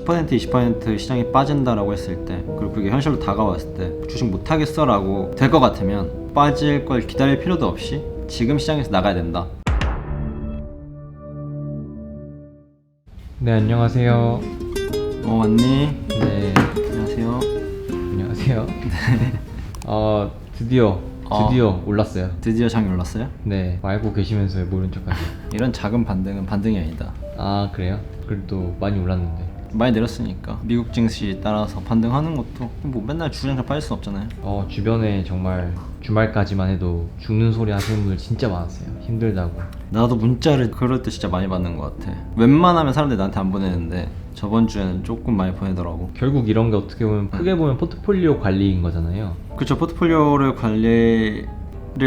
10% 20% 시장이 빠진다라고 했을 때, 그리고 그게 현실로 다가왔을 때 주식 못하겠어 라고 될 것 같으면 빠질 걸 기다릴 필요도 없이 지금 시장에서 나가야 된다. 네, 안녕하세요. 왔니? 네, 안녕하세요. 안녕하세요. 드디어 올랐어요. 드디어 장이 올랐어요? 네, 알고 계시면서 왜 모른 척하세요? 이런 작은 반등은 반등이 아니다. 아, 그래요? 그래도 많이 올랐는데. 많이 내렸으니까 미국 증시 따라서 반등하는 것도 뭐 맨날 주장장 빠질 수 없잖아요. 주변에 정말 주말까지만 해도 죽는 소리 하시는 분들 진짜 많았어요. 힘들다고. 나도 문자를 그럴 때 진짜 많이 받는 것 같아. 웬만하면 사람들이 나한테 안 보내는데 저번 주에는 조금 많이 보내더라고. 결국 이런 게 어떻게 보면 크게 보면 포트폴리오 관리인 거잖아요. 그쵸, 포트폴리오를 관리를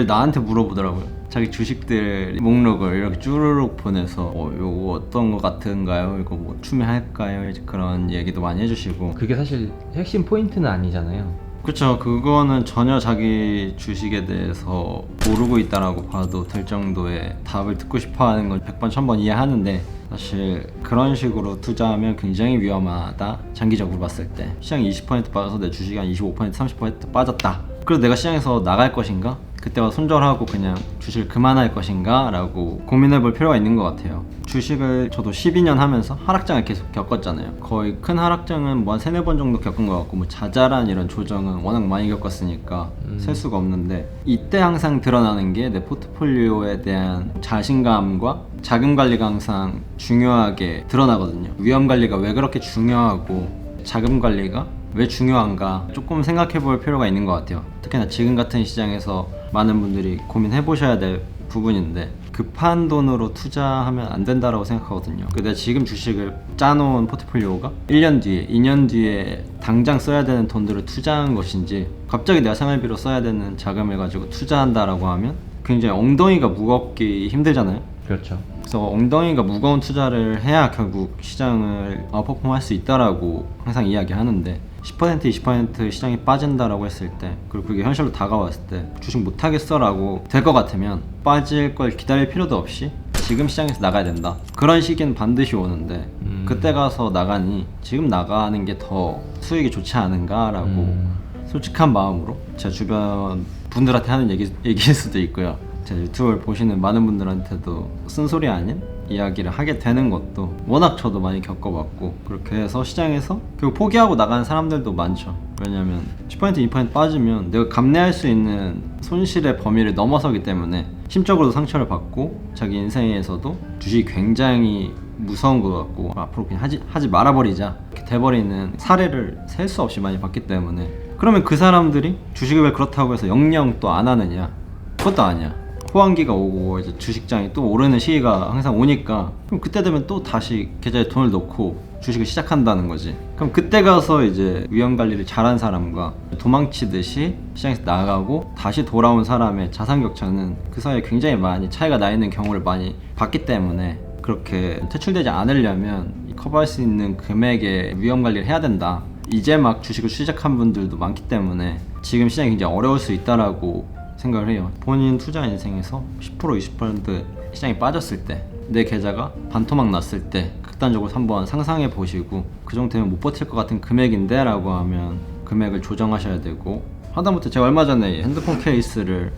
나한테 물어보더라고요. 자기 주식들 목록을 이렇게 쭈루룩 보내서 요거 어떤 거 같은가요? 이거 뭐 추매할까요? 이제 그런 얘기도 많이 해주시고. 그게 사실 핵심 포인트는 아니잖아요. 그쵸, 그거는 전혀 자기 주식에 대해서 모르고 있다라고 봐도 될 정도의 답을 듣고 싶어 하는 건 100번 1000번 이해하는데, 사실 그런 식으로 투자하면 굉장히 위험하다. 장기적으로 봤을 때 시장이 20% 빠져서 내 주식이 한 25% 30% 빠졌다. 그래서 내가 시장에서 나갈 것인가? 그때와 손절하고 그냥 주식을 그만할 것인가? 라고 고민해 볼 필요가 있는 것 같아요. 주식을 저도 12년 하면서 하락장을 계속 겪었잖아요. 거의 큰 하락장은 뭐 한 3-4번 정도 겪은 것 같고, 뭐 자잘한 이런 조정은 워낙 많이 겪었으니까 셀 수가 없는데, 이때 항상 드러나는 게 내 포트폴리오에 대한 자신감과 자금 관리가 항상 중요하게 드러나거든요. 위험 관리가 왜 그렇게 중요하고 자금 관리가 왜 중요한가 조금 생각해 볼 필요가 있는 것 같아요. 특히나 지금 같은 시장에서 많은 분들이 고민해 보셔야 될 부분인데, 급한 돈으로 투자하면 안 된다라고 생각하거든요. 내가 지금 주식을 짜놓은 포트폴리오가 1년 뒤에 2년 뒤에 당장 써야 되는 돈들을 투자한 것인지, 갑자기 내가 생활비로 써야 되는 자금을 가지고 투자한다라고 하면 굉장히 ong덩이가 무겁기 힘들잖아요. 그렇죠. 그래서 엉덩이가 무거운 투자를 해야 결국 시장을 아웃퍼폼할 수 있다라고 항상 이야기하는데, 10% 20% 시장이 빠진다라고 했을 때, 그리고 그게 현실로 다가왔을 때 주식 못하겠어 라고 될 것 같으면 빠질 걸 기다릴 필요도 없이 지금 시장에서 나가야 된다. 그런 시기는 반드시 오는데 그때 가서 나가니 지금 나가는 게 더 수익이 좋지 않은가라고 솔직한 마음으로 제 주변 분들한테 하는 얘기일 수도 있고요. 제 유튜브를 보시는 많은 분들한테도 쓴소리 아닌 이야기를 하게 되는 것도 워낙 저도 많이 겪어봤고, 그렇게 해서 시장에서 결국 포기하고 나가는 사람들도 많죠. 왜냐면 10% 2% 빠지면 내가 감내할 수 있는 손실의 범위를 넘어서기 때문에 심적으로도 상처를 받고, 자기 인생에서도 주식이 굉장히 무서운 것 같고 앞으로 그냥 하지 말아버리자 이렇게 돼버리는 사례를 셀 수 없이 많이 봤기 때문에, 그러면 그 사람들이 주식을 왜 그렇다고 해서 영영 또 안 하느냐? 그것도 아니야. 호황기가 오고 이제 주식장이 또 오르는 시기가 항상 오니까, 그럼 그때 되면 또 다시 계좌에 돈을 넣고 주식을 시작한다는 거지. 그럼 그때 가서 이제 위험 관리를 잘한 사람과 도망치듯이 시장에서 나가고 다시 돌아온 사람의 자산 격차는 그 사이에 굉장히 많이 차이가 나 있는 경우를 많이 봤기 때문에, 그렇게 퇴출되지 않으려면 커버할 수 있는 금액의 위험 관리를 해야 된다. 이제 막 주식을 시작한 분들도 많기 때문에 지금 시장이 굉장히 어려울 수 있다라고 생각을 해요. 본인 투자 인생에서 10% 20% 시장이 빠졌을 때, 내 계좌가 반토막 났을 때 극단적으로 한번 상상해 보시고, 그 정도 되면 못 버틸 것 같은 금액인데 라고 하면 금액을 조정하셔야 되고, 하다못해 제가 얼마 전에 핸드폰 케이스를,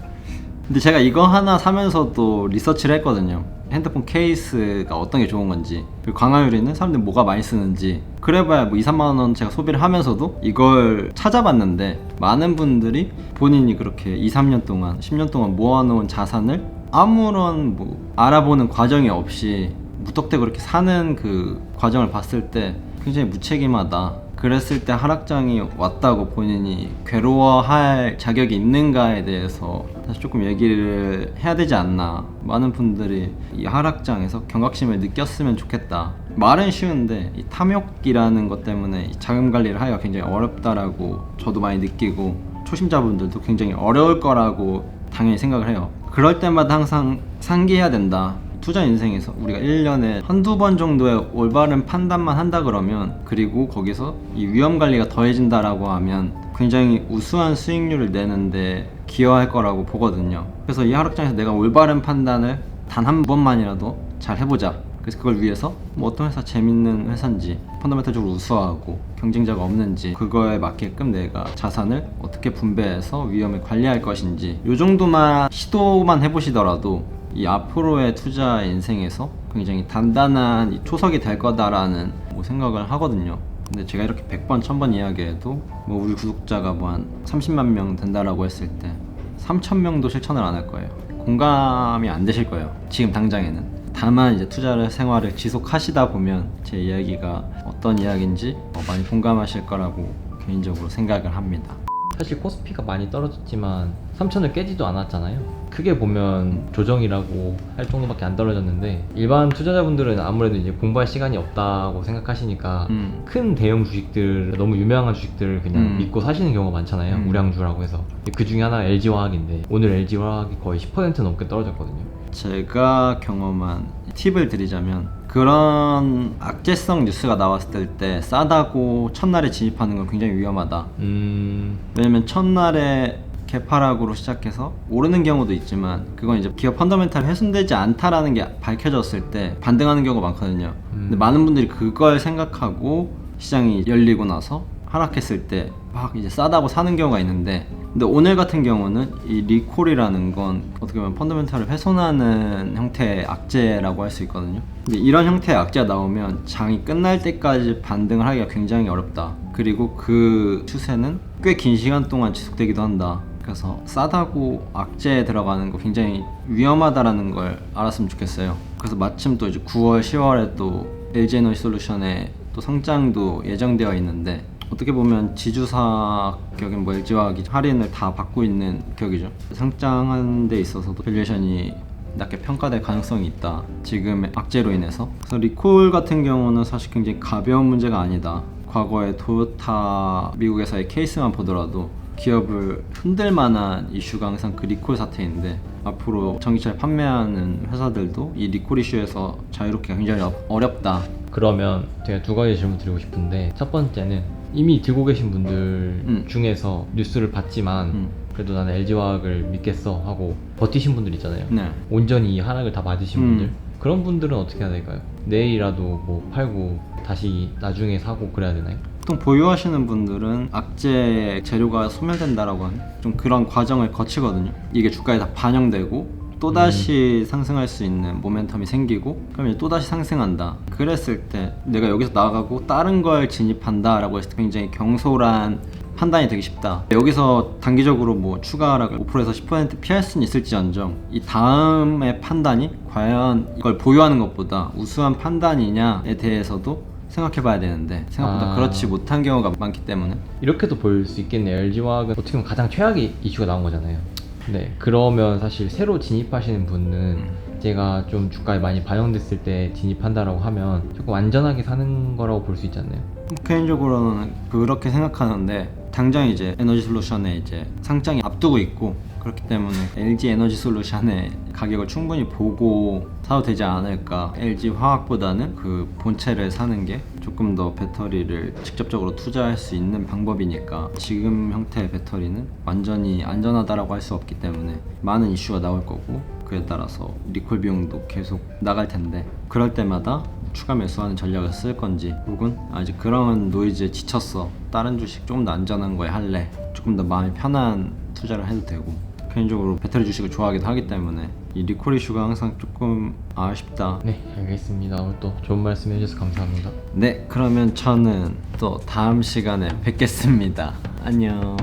근데 제가 이거 하나 사면서도 리서치를 했거든요. 핸드폰 케이스가 어떤 게 좋은 건지, 그리고 광활유리는 사람들이 뭐가 많이 쓰는지, 그래봐야 뭐 2-3만 원 제가 소비를 하면서도 이걸 찾아봤는데, 많은 분들이 본인이 그렇게 2-3년 동안 10년 동안 모아놓은 자산을 아무런 뭐 알아보는 과정이 없이 무턱대고 그렇게 사는 그 과정을 봤을 때 굉장히 무책임하다. 그랬을 때 하락장이 왔다고 본인이 괴로워할 자격이 있는가에 대해서 다시 조금 얘기를 해야 되지 않나. 많은 분들이 이 하락장에서 경각심을 느꼈으면 좋겠다. 말은 쉬운데 이 탐욕이라는 것 때문에 이 자금 관리를 하기가 굉장히 어렵다라고 저도 많이 느끼고, 초심자분들도 굉장히 어려울 거라고 당연히 생각을 해요. 그럴 때마다 항상 상기해야 된다. 투자 인생에서 우리가 1년에 한두 번 정도의 올바른 판단만 한다 그러면, 그리고 거기서 이 위험 관리가 더해진다라고 하면 굉장히 우수한 수익률을 내는데 기여할 거라고 보거든요. 그래서 이 하락장에서 내가 올바른 판단을 단 한 번만이라도 잘 해보자 그래서 그걸 위해서 뭐 어떤 회사 재밌는 회사인지 펀더멘탈적으로 우수하고 경쟁자가 없는지 그거에 맞게끔 내가 자산을 어떻게 분배해서 위험을 관리할 것인지 요 정도만 시도만 해보시더라도 이 앞으로의 투자 인생에서 굉장히 단단한 이 초석이 될 거다라는 뭐 생각을 하거든요. 근데 제가 이렇게 100번, 1000번 이야기해도 뭐 우리 구독자가 뭐 한 30만 명 된다라고 했을 때 3000명도 실천을 안 할 거예요. 공감이 안 되실 거예요. 지금 당장에는. 다만 이제 투자 생활을 지속하시다 보면 제 이야기가 어떤 이야기인지 많이 공감하실 거라고 개인적으로 생각을 합니다. 사실 코스피가 많이 떨어졌지만 3천을 깨지도 않았잖아요. 크게 보면 조정이라고 할 정도밖에 안 떨어졌는데 일반 투자자분들은 아무래도 이제 공부할 시간이 없다고 생각하시니까 큰 대형 주식들, 너무 유명한 주식들을 그냥 믿고 사시는 경우가 많잖아요. 우량주라고 해서. 그 중에 하나가 LG화학인데 오늘 LG화학이 거의 10% 넘게 떨어졌거든요. 제가 경험한 팁을 드리자면 그런 악재성 뉴스가 나왔을 때 싸다고 첫날에 진입하는 건 굉장히 위험하다. 왜냐면 첫날에 개파락으로 시작해서 오르는 경우도 있지만 그건 이제 기업 펀더멘탈이 훼손되지 않다라는 게 밝혀졌을 때 반등하는 경우가 많거든요. 근데 많은 분들이 그걸 생각하고 시장이 열리고 나서 하락했을 때 막 이제 싸다고 사는 경우가 있는데, 근데 오늘 같은 경우는 이 리콜이라는 건 어떻게 보면 펀더멘탈을 훼손하는 형태의 악재라고 할 수 있거든요. 근데 이런 형태의 악재가 나오면 장이 끝날 때까지 반등을 하기가 굉장히 어렵다. 그리고 그 추세는 꽤 긴 시간 동안 지속되기도 한다. 그래서 싸다고 악재에 들어가는 거 굉장히 위험하다라는 걸 알았으면 좋겠어요. 그래서 마침 또 이제 9월, 10월에 또 LG에너지솔루션의 또 상장도 예정되어 있는데, 어떻게 보면 지주사 격인 뭐 LG화학이 할인을 다 받고 있는 격이죠. 상장하는 데 있어서도 밸류에이션이 낮게 평가될 가능성이 있다, 지금의 악재로 인해서. 그래서 리콜 같은 경우는 사실 굉장히 가벼운 문제가 아니다. 과거에 토요타 미국에서의 케이스만 보더라도 기업을 흔들 만한 이슈가 항상 그 리콜 사태인데, 앞으로 전기차를 판매하는 회사들도 이 리콜 이슈에서 자유롭기가 굉장히 어렵다. 그러면 제가 두 가지 질문 드리고 싶은데, 첫 번째는 이미 들고 계신 분들 중에서 뉴스를 봤지만 그래도 나는 LG화학을 믿겠어 하고 버티신 분들 있잖아요. 네. 온전히 이 하락을 다 맞으신 분들, 그런 분들은 어떻게 해야 될까요? 내일이라도 뭐 팔고 다시 나중에 사고 그래야 되나요? 보통 보유하시는 분들은 악재 재료가 소멸된다라고 하는 좀 그런 과정을 거치거든요. 이게 주가에 다 반영되고 또다시 상승할 수 있는 모멘텀이 생기고, 그럼 이제 또다시 상승한다. 그랬을 때 내가 여기서 나가고 다른 걸 진입한다 라고 했을 때 굉장히 경솔한 판단이 되기 쉽다. 여기서 단기적으로 뭐 추가 하락을 5%에서 10% 피할 수는 있을지언정 이 다음의 판단이 과연 이걸 보유하는 것보다 우수한 판단이냐에 대해서도 생각해 봐야 되는데, 생각보다 그렇지 못한 경우가 많기 때문에. 이렇게도 볼 수 있겠네요. LG화학은 어떻게 보면 가장 최악의 이슈가 나온 거잖아요. 네, 그러면 사실 새로 진입하시는 분은 제가 좀 주가에 많이 반영됐을 때 진입한다라고 하면 조금 안전하게 사는 거라고 볼 수 있지 않나요? 개인적으로는 그렇게 생각하는데, 당장 이제 에너지솔루션에 이제 상장이 앞두고 있고, 그렇기 때문에 LG 에너지솔루션의 가격을 충분히 보고 사도 되지 않을까. LG 화학보다는 그 본체를 사는 게 조금 더 배터리를 직접적으로 투자할 수 있는 방법이니까. 지금 형태의 배터리는 완전히 안전하다라고 할 수 없기 때문에 많은 이슈가 나올 거고, 그에 따라서 리콜 비용도 계속 나갈 텐데, 그럴 때마다 추가 매수하는 전략을 쓸 건지, 혹은 아직 그런 노이즈에 지쳤어, 다른 주식 좀 더 안전한 거에 할래, 조금 더 마음이 편한 투자를 해도 되고. 개인적으로 배터리 주식을 좋아하기도 하기 때문에 이 리콜 이슈가 항상 조금 아쉽다. 네, 알겠습니다. 오늘 또 좋은 말씀 해주셔서 감사합니다. 네, 그러면 저는 또 다음 시간에 뵙겠습니다. 안녕.